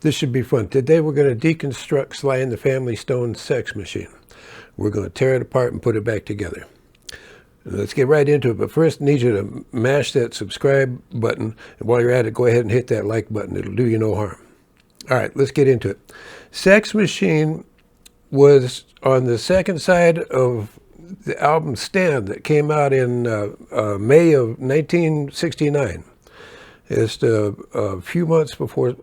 This should be fun. Today we're going to deconstruct Sly and the Family Stone's Sex Machine. We're going to tear it apart and put it back together. Let's get right into it, but first I need you to mash that subscribe button, and while you're at it, go ahead and hit that like button. It'll do you no harm. All right, let's get into it. Sex Machine was on the second side of the album Stand that came out in May of 1969. It's a few months before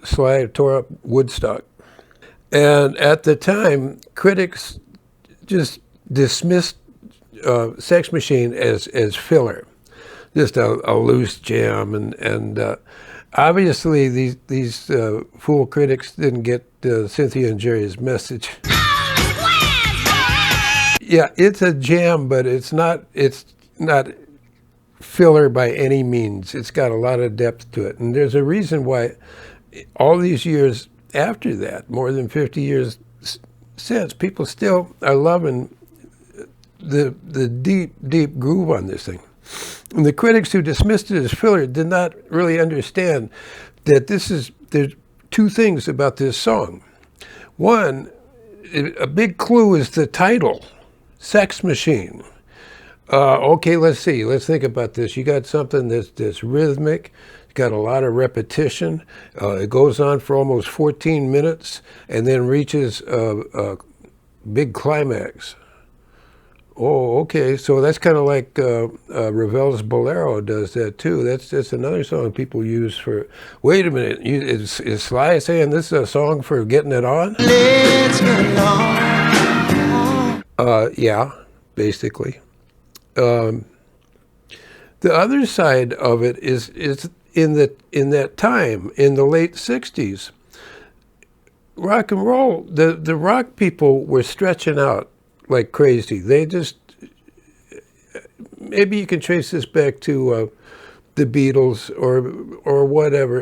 Sly tore up Woodstock. And at the time, critics just dismissed Sex Machine as filler, just a loose jam. And obviously these fool critics didn't get Cynthia and Jerry's message. Yeah, it's a jam, but it's not filler by any means. It's got a lot of depth to it. And there's a reason why all these years after that, more than 50 years since, people still are loving the deep groove on this thing. And the critics who dismissed it as filler did not really understand that there's two things about this song. One, a big clue is the title, Sex Machine. Okay, let's see. Let's think about this. You got something that's rhythmic. It's got a lot of repetition. It goes on for almost 14 minutes and then reaches a big climax. Oh, okay. So that's kind of like Ravel's Bolero does that too. That's another song people use for. Wait a minute. Is Sly saying this is a song for getting it on? Let's get it on. Yeah, basically. The other side of it is in that time, in the late 60s, rock and roll, the rock people were stretching out like crazy. They just, maybe you can trace this back to the Beatles or whatever.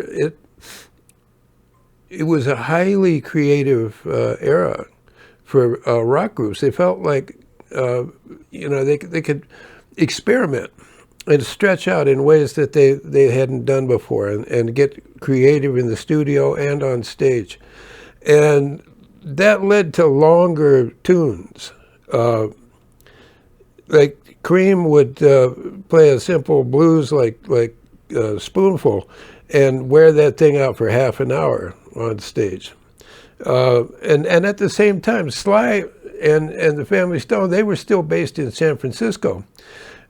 It was a highly creative era for rock groups. They felt like they could experiment and stretch out in ways that they hadn't done before and get creative in the studio and on stage. And that led to longer tunes. Like Cream would play a simple blues like Spoonful and wear that thing out for half an hour on stage. And at the same time, Sly and the Family Stone, they were still based in San Francisco.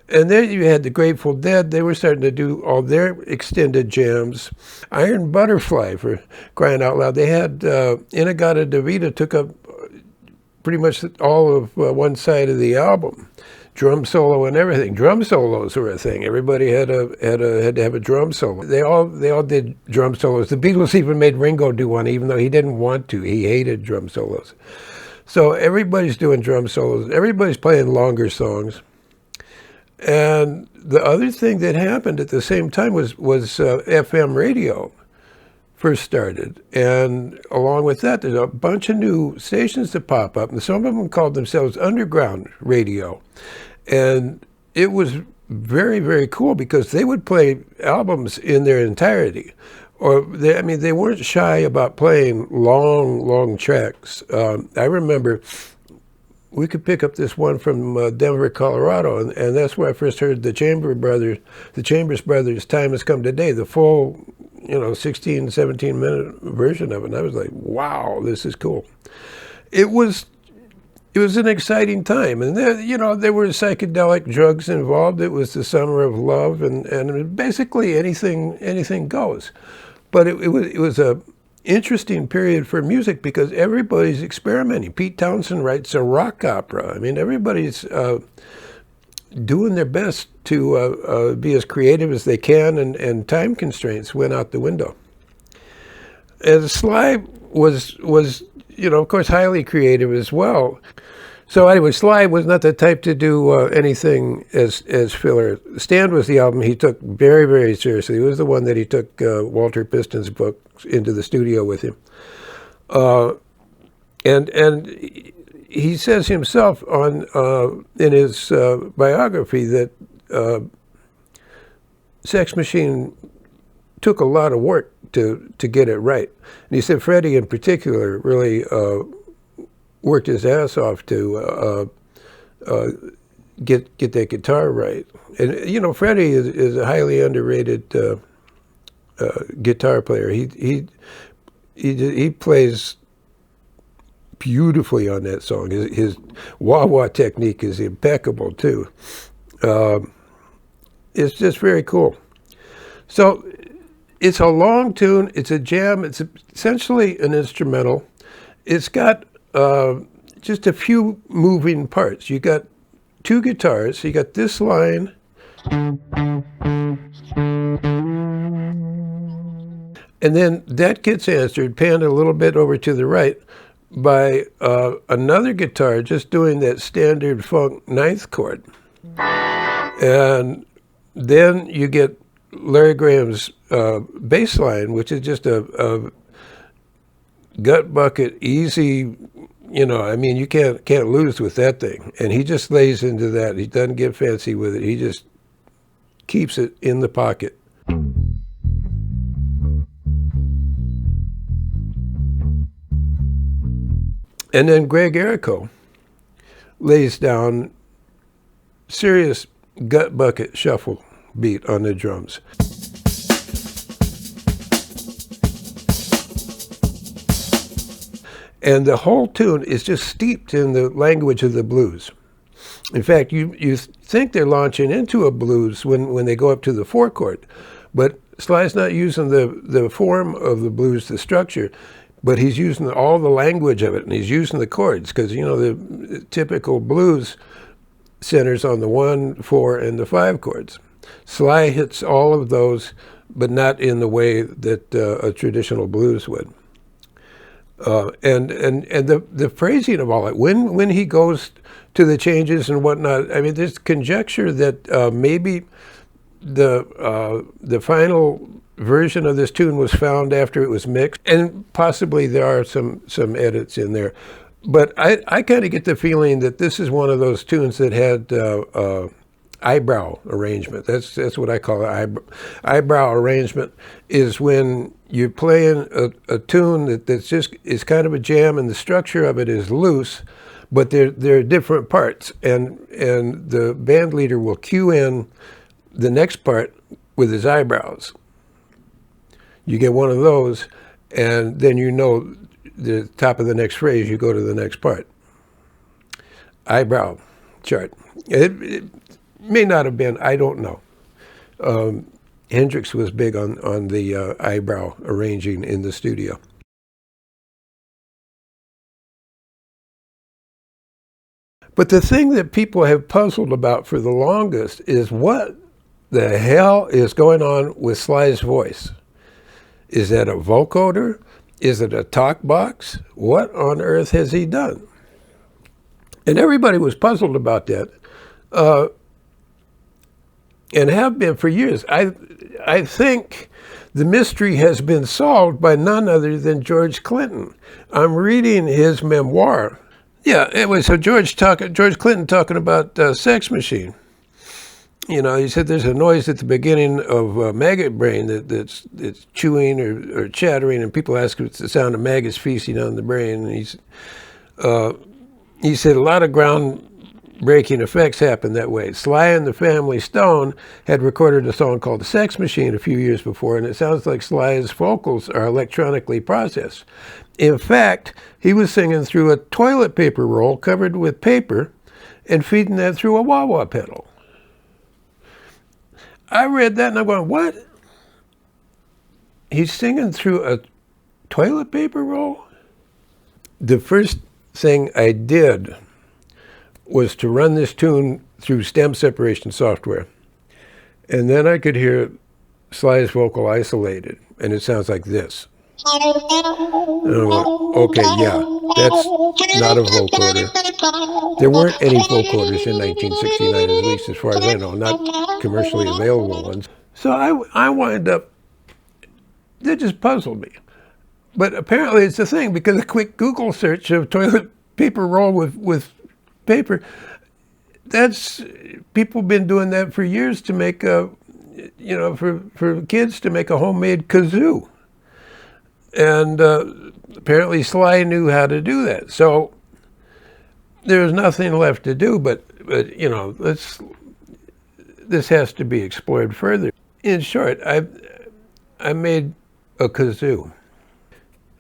And then you had the Grateful Dead. They were starting to do all their extended jams. Iron Butterfly, for crying out loud. They had In-A-Gadda-Da-Vida took up pretty much all of one side of the album. Drum solo and everything. Drum solos were a thing. Everybody had to have a drum solo. They all did drum solos. The Beatles even made Ringo do one, even though he didn't want to. He hated drum solos. So everybody's doing drum solos. Everybody's playing longer songs. And the other thing that happened at the same time was FM radio first started. And along with that, there's a bunch of new stations that pop up. And some of them called themselves underground radio. And it was very, very cool because they would play albums in their entirety. Or they weren't shy about playing long tracks. I remember we could pick up this one from Denver, Colorado, and that's where I first heard the Chambers Brothers' Time Has Come Today, the full, 16, 17-minute version of it. And I was like, wow, this is cool. It was an exciting time, and there were psychedelic drugs involved. It was the summer of love, and basically anything goes. But it was a interesting period for music because everybody's experimenting. Pete Townsend writes a rock opera. Everybody's doing their best to be as creative as they can, and time constraints went out the window. And Sly was of course, highly creative as well. So anyway, Sly was not the type to do anything as filler. Stand was the album he took very, very seriously. It was the one that he took Walter Piston's book into the studio with him. And he says himself in his biography that Sex Machine took a lot of work to get it right. And he said Freddie in particular really worked his ass off to get that guitar right. And you know, Freddie is a highly underrated guitar player. He plays beautifully on that song. His wah-wah technique is impeccable too. It's just very cool. So it's a long tune. It's a jam. It's essentially an instrumental. It's got just a few moving parts. You got two guitars. You got this line. And then that gets answered, panned a little bit over to the right, by another guitar just doing that standard funk ninth chord. And then you get Larry Graham's bass line, which is just a gut bucket, easy, you know, I mean, you can't lose with that thing. And he just lays into that. He doesn't get fancy with it. He just keeps it in the pocket. And then Greg Errico lays down serious gut bucket shuffle beat on the drums. And the whole tune is just steeped in the language of the blues. In fact, you think they're launching into a blues when they go up to the four chord, but Sly's not using the form of the blues, the structure, but he's using all the language of it, and he's using the chords, because, you know, the typical blues centers on the 1, 4, and the 5 chords. Sly hits all of those, but not in the way that a traditional blues would. And the phrasing of all it, when he goes to the changes and whatnot, I mean, there's conjecture that maybe the final version of this tune was found after it was mixed, and possibly there are some edits in there. But I kind of get the feeling that this is one of those tunes that had eyebrow arrangement. That's what I call it. Eyebrow arrangement is when you're playing a tune that's just is kind of a jam, and the structure of it is loose, but there are different parts, and the band leader will cue in the next part with his eyebrows. You get one of those, and then you know the top of the next phrase, you go to the next part. Eyebrow chart. It may not have been, I don't know. Hendrix was big on the eyebrow arranging in the studio. But the thing that people have puzzled about for the longest is what the hell is going on with Sly's voice? Is that a vocoder? Is it a talk box? What on earth has he done? And everybody was puzzled about that, and have been for years. I think the mystery has been solved by none other than George Clinton. I'm reading his memoir. Yeah, anyway, so George Clinton talking about Sex Machine. You know, he said there's a noise at the beginning of maggot brain that's chewing or chattering, and people ask if it's the sound of maggots feasting on the brain. And he said a lot of groundbreaking effects happen that way. Sly and the Family Stone had recorded a song called The Sex Machine a few years before, and it sounds like Sly's vocals are electronically processed. In fact, he was singing through a toilet paper roll covered with paper and feeding that through a wah-wah pedal. I read that and I'm going, what? He's singing through a toilet paper roll? The first thing I did was to run this tune through stem separation software. And then I could hear Sly's vocal isolated, and it sounds like this. And I'm like, okay, yeah, that's not a vocoder. There weren't any vocoders in 1969, at least as far as I know, not commercially available ones. So I wind up, that just puzzled me. But apparently it's a thing, because a quick Google search of toilet paper roll with paper, that's, people have been doing that for years to make a, you know, for kids to make a homemade kazoo. And apparently Sly knew how to do that. So there's nothing left to do, but you know, this has to be explored further. In short, I made a kazoo.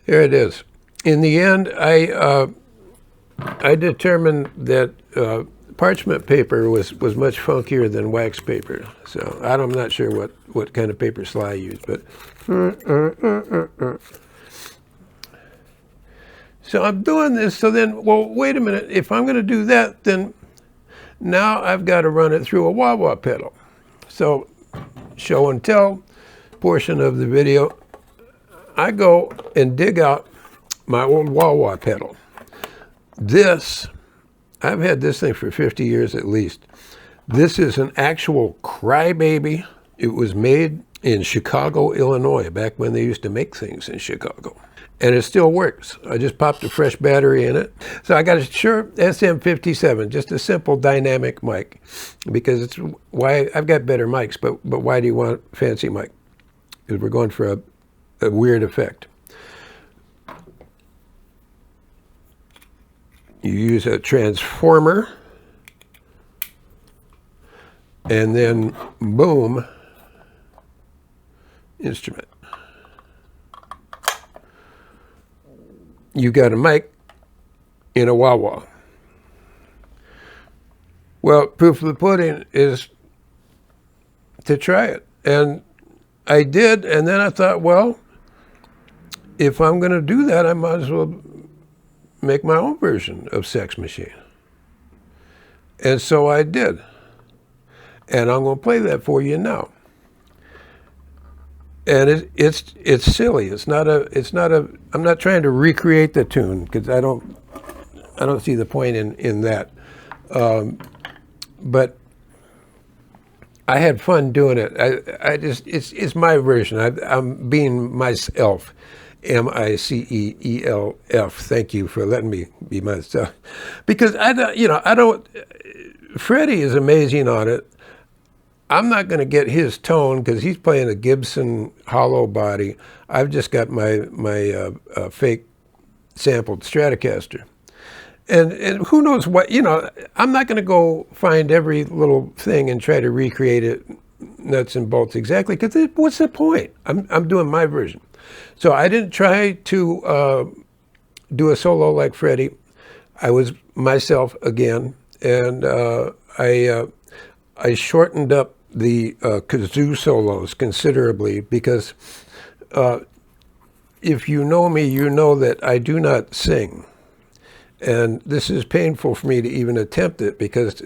Here it is. In the end, I determined that parchment paper was much funkier than wax paper. So I'm not sure what kind of paper Sly used, but so I'm doing this. So then, well, wait a minute. If I'm going to do that, then now I've got to run it through a wah-wah pedal. So show and tell portion of the video, I go and dig out my old wah-wah pedal. I've had this thing for 50 years at least. This is an actual crybaby. It was made in Chicago, Illinois, back when they used to make things in Chicago. And it still works. I just popped a fresh battery in it. So I got a Shure SM57, just a simple dynamic mic, because it's why I've got better mics, but why do you want a fancy mic? Because we're going for a weird effect. You use a transformer, and then boom, instrument. You got a mic in a wah-wah. Well, proof of the pudding is to try it. And I did, and then I thought, well, if I'm going to do that, I might as well make my own version of Sex Machine. And so I did. And I'm going to play that for you now. And it's silly. It's not a. I'm not trying to recreate the tune, because I don't see the point in that. But I had fun doing it. It's my version. I'm being myself. MICEELF. Thank you for letting me be myself. Because I don't. Freddie is amazing on it. I'm not going to get his tone because he's playing a Gibson hollow body. I've just got my fake sampled Stratocaster. And who knows what, I'm not going to go find every little thing and try to recreate it nuts and bolts exactly, because what's the point? I'm doing my version. So I didn't try to do a solo like Freddie. I was myself again, and I shortened up the kazoo solos considerably, because if you know me, you know that I do not sing. And this is painful for me to even attempt it, because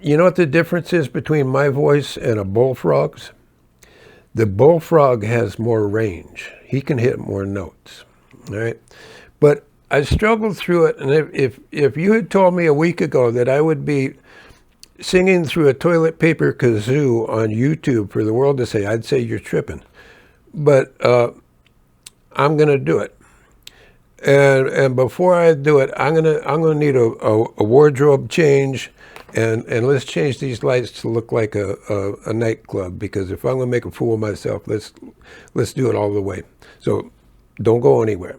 you know what the difference is between my voice and a bullfrog's? The bullfrog has more range. He can hit more notes, all right? But I struggled through it, and if you had told me a week ago that I would be singing through a toilet paper kazoo on YouTube for the world to say, I'd say you're tripping. But I'm going to do it. And before I do it, I'm gonna need a wardrobe change, and let's change these lights to look like a nightclub, because if I'm gonna make a fool of myself, let's do it all the way. So don't go anywhere.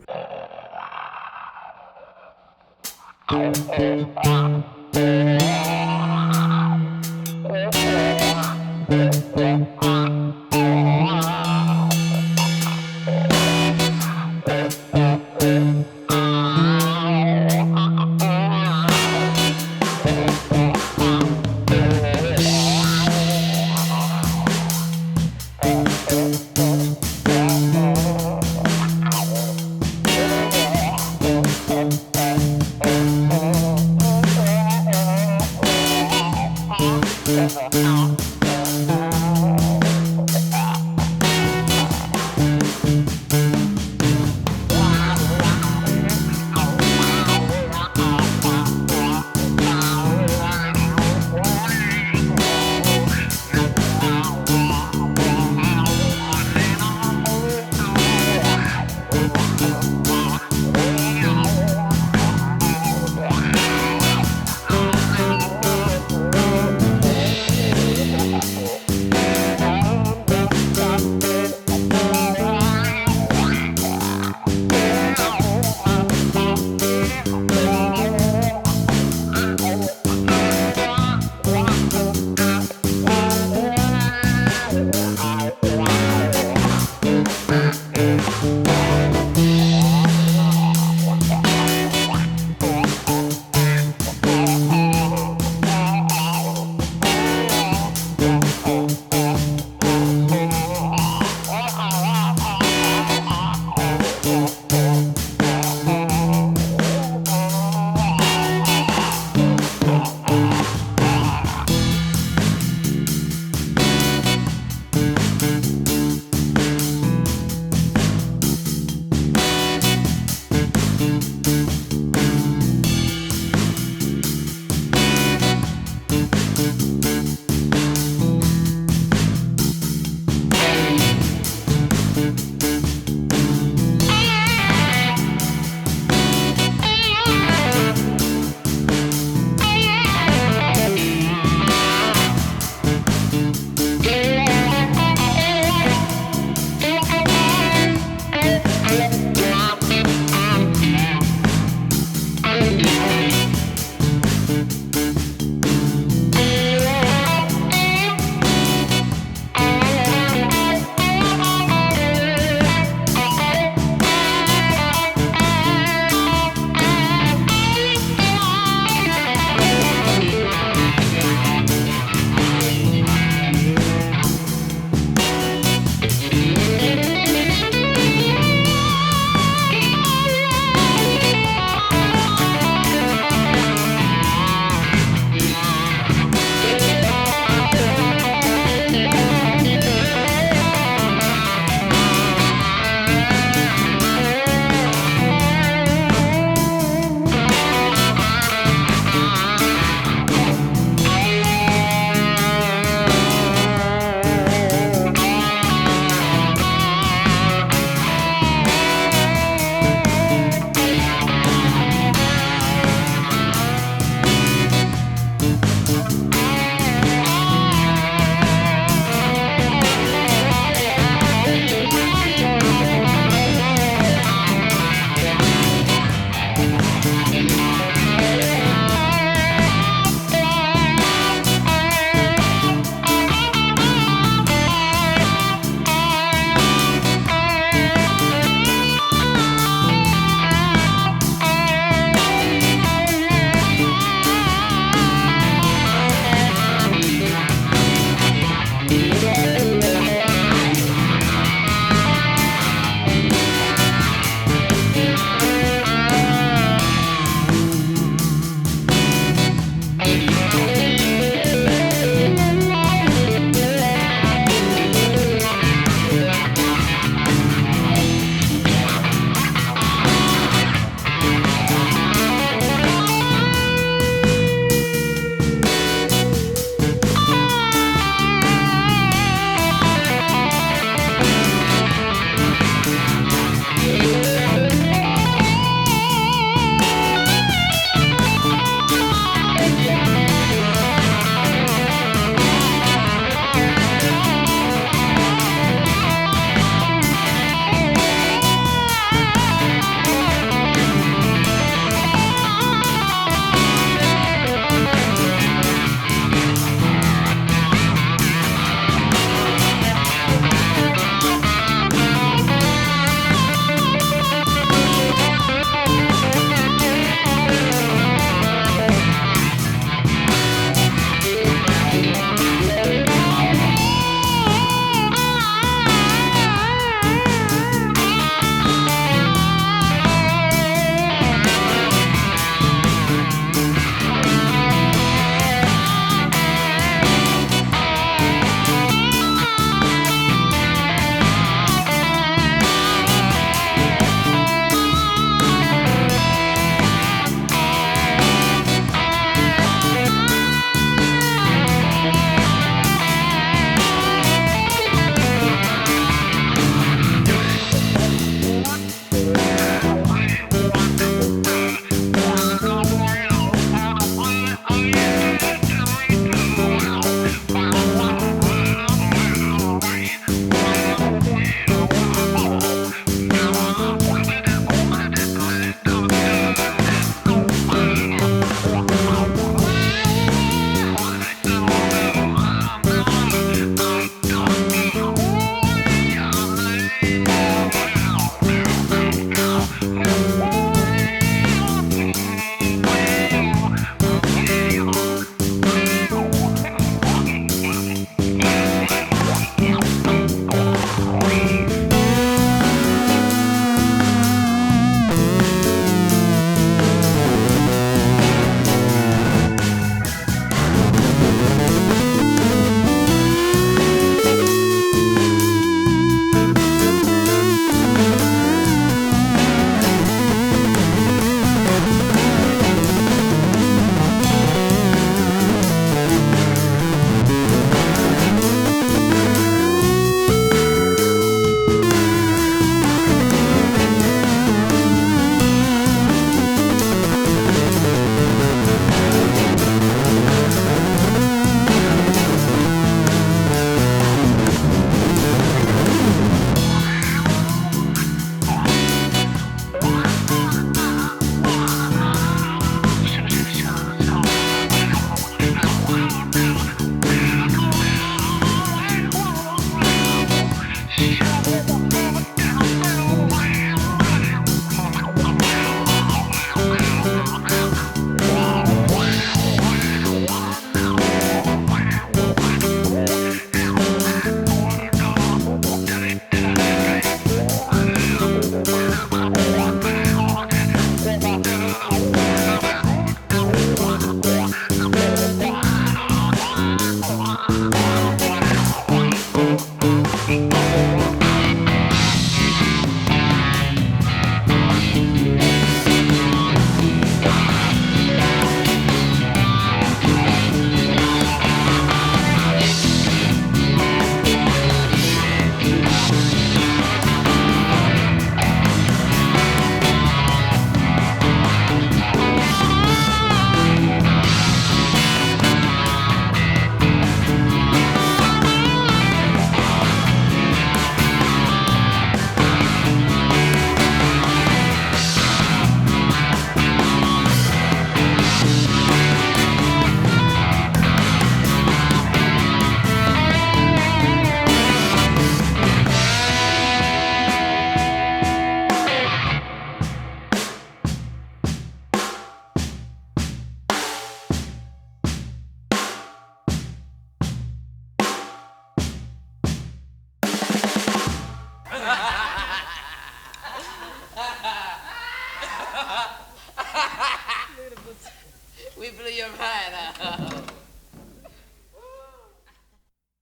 blew your mind out.